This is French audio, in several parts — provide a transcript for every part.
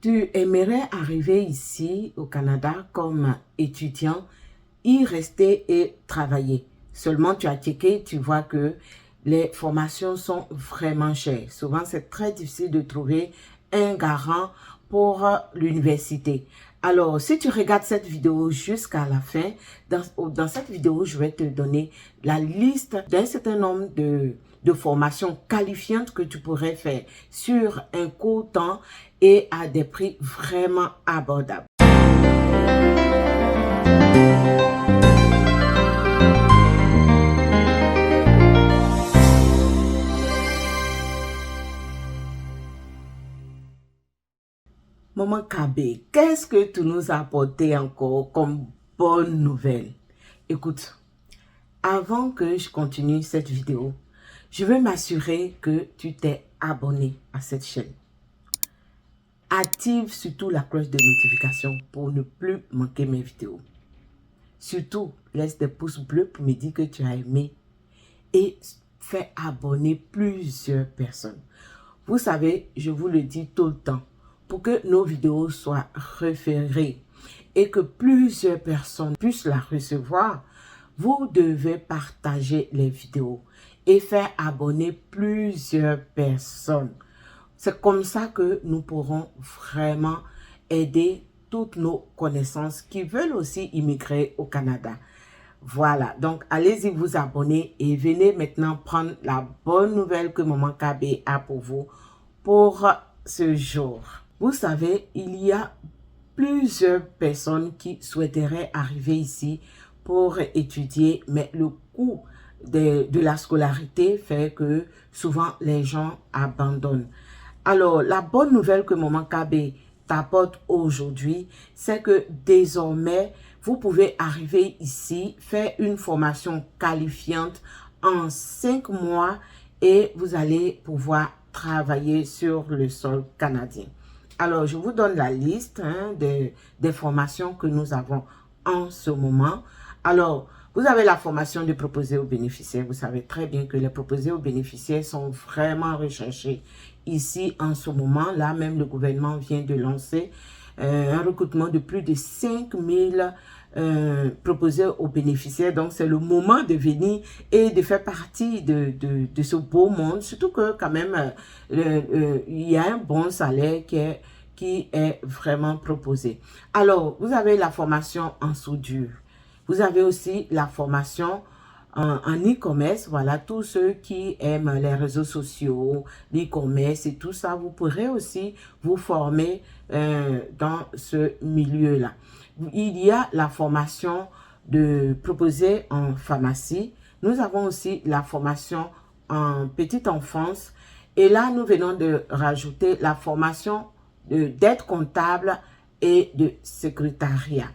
Tu aimerais arriver ici au Canada comme étudiant, y rester et travailler. Seulement, tu as checké, tu vois que les formations sont vraiment chères. Souvent, c'est très difficile de trouver un garant pour l'université. Alors, si tu regardes cette vidéo jusqu'à la fin, dans cette vidéo, je vais te donner la liste d'un certain nombre de formations qualifiantes que tu pourrais faire sur un court temps et à des prix vraiment abordables. Maman KB, qu'est-ce que tu nous as apporté encore comme bonne nouvelle? Écoute, avant que je continue cette vidéo, je veux m'assurer que tu t'es abonné à cette chaîne. Active surtout la cloche de notification pour ne plus manquer mes vidéos. Surtout, laisse des pouces bleus pour me dire que tu as aimé et fais abonner plusieurs personnes. Vous savez, je vous le dis tout le temps, pour que nos vidéos soient référées et que plusieurs personnes puissent la recevoir, vous devez partager les vidéos et faire abonner plusieurs personnes. C'est comme ça que nous pourrons vraiment aider toutes nos connaissances qui veulent aussi immigrer au Canada. Voilà, donc allez-y vous abonner et venez maintenant prendre la bonne nouvelle que Maman KB a pour vous pour ce jour. Vous savez, il y a plusieurs personnes qui souhaiteraient arriver ici pour étudier, mais le coût de la scolarité fait que souvent les gens abandonnent. Alors, la bonne nouvelle que Maman KB t'apporte aujourd'hui, c'est que désormais, vous pouvez arriver ici, faire une formation qualifiante en 5 mois et vous allez pouvoir travailler sur le sol canadien. Alors, je vous donne la liste des formations que nous avons en ce moment. Alors, vous avez la formation de proposés aux bénéficiaires. Vous savez très bien que les proposés aux bénéficiaires sont vraiment recherchés ici en ce moment. Là, même le gouvernement vient de lancer un recrutement de plus de 5000 proposés aux bénéficiaires. Donc, c'est le moment de venir et de faire partie de ce beau monde. Surtout que quand même, il y a un bon salaire qui est vraiment proposé. Alors, vous avez la formation en soudure. Vous avez aussi la formation en e-commerce. Voilà, tous ceux qui aiment les réseaux sociaux, l'e-commerce et tout ça, vous pourrez aussi vous former dans ce milieu-là. Il y a la formation proposée en pharmacie. Nous avons aussi la formation en petite enfance. Et là, nous venons de rajouter la formation d'aide comptable et de secrétariat.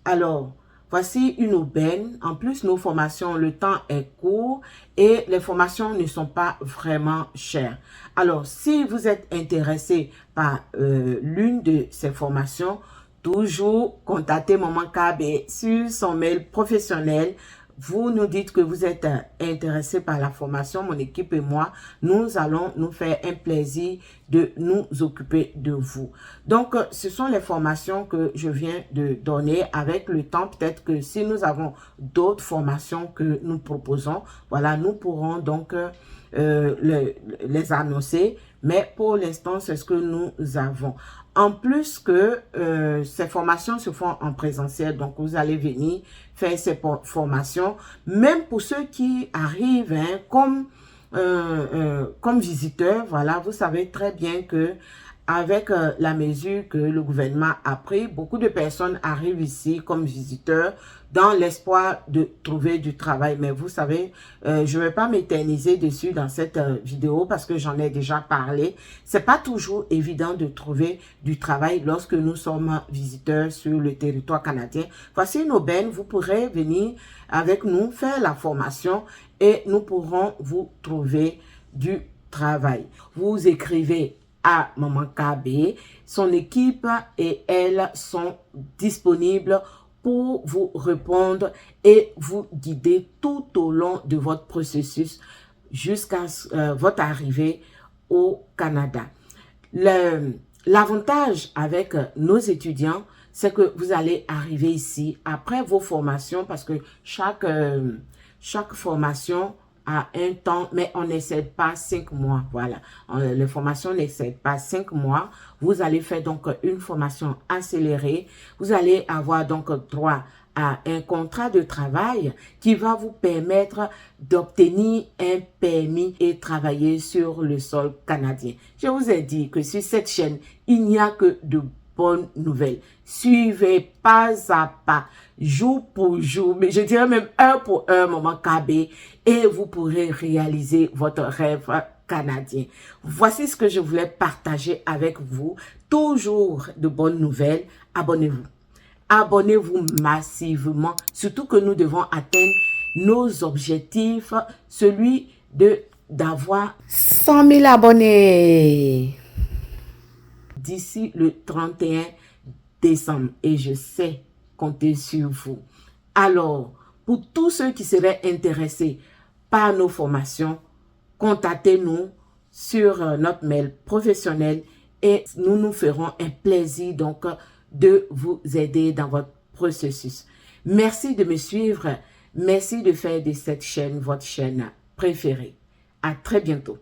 Alors, voici une aubaine. En plus, nos formations, le temps est court et les formations ne sont pas vraiment chères. Alors, si vous êtes intéressé par l'une de ces formations, toujours contactez Maman KB sur son mail professionnel. Vous nous dites que vous êtes intéressé par la formation, mon équipe et moi, nous allons nous faire un plaisir de nous occuper de vous. Donc, ce sont les formations que je viens de donner. Avec le temps, peut-être que si nous avons d'autres formations que nous proposons, voilà, nous pourrons donc les annoncer. Mais pour l'instant, c'est ce que nous avons. En plus que ces formations se font en présentiel, donc vous allez venir faire ces formations, même pour ceux qui arrivent comme visiteurs. Voilà, vous savez très bien que avec la mesure que le gouvernement a pris, beaucoup de personnes arrivent ici comme visiteurs dans l'espoir de trouver du travail. Mais vous savez, je ne vais pas m'éterniser dessus dans cette vidéo parce que j'en ai déjà parlé. C'est pas toujours évident de trouver du travail lorsque nous sommes visiteurs sur le territoire canadien. Voici une aubaine, vous pourrez venir avec nous faire la formation et nous pourrons vous trouver du travail. Vous écrivez à Maman KB, son équipe et elle sont disponibles pour vous répondre et vous guider tout au long de votre processus jusqu'à votre arrivée au Canada. L'avantage avec nos étudiants, c'est que vous allez arriver ici après vos formations parce que chaque formation a un temps, mais on n'excède pas 5 mois. Voilà, les formations n'excèdent pas 5 mois. Vous allez faire donc une formation accélérée. Vous allez avoir donc droit à un contrat de travail qui va vous permettre d'obtenir un permis et travailler sur le sol canadien. Je vous ai dit que sur cette chaîne, il n'y a que de bonnes nouvelles. Suivez pas à pas, jour pour jour, mais je dirais même heure pour heure, Maman KB, et vous pourrez réaliser votre rêve canadien. Voici ce que je voulais partager avec vous. Toujours de bonnes nouvelles. Abonnez-vous. Abonnez-vous massivement, surtout que nous devons atteindre nos objectifs, celui d'avoir 100 000 abonnés d'ici le 31 décembre. Et je sais compter sur vous. Alors, pour tous ceux qui seraient intéressés par nos formations, contactez-nous sur notre mail professionnel et nous nous ferons un plaisir donc de vous aider dans votre processus. Merci de me suivre. Merci de faire de cette chaîne votre chaîne préférée. À très bientôt.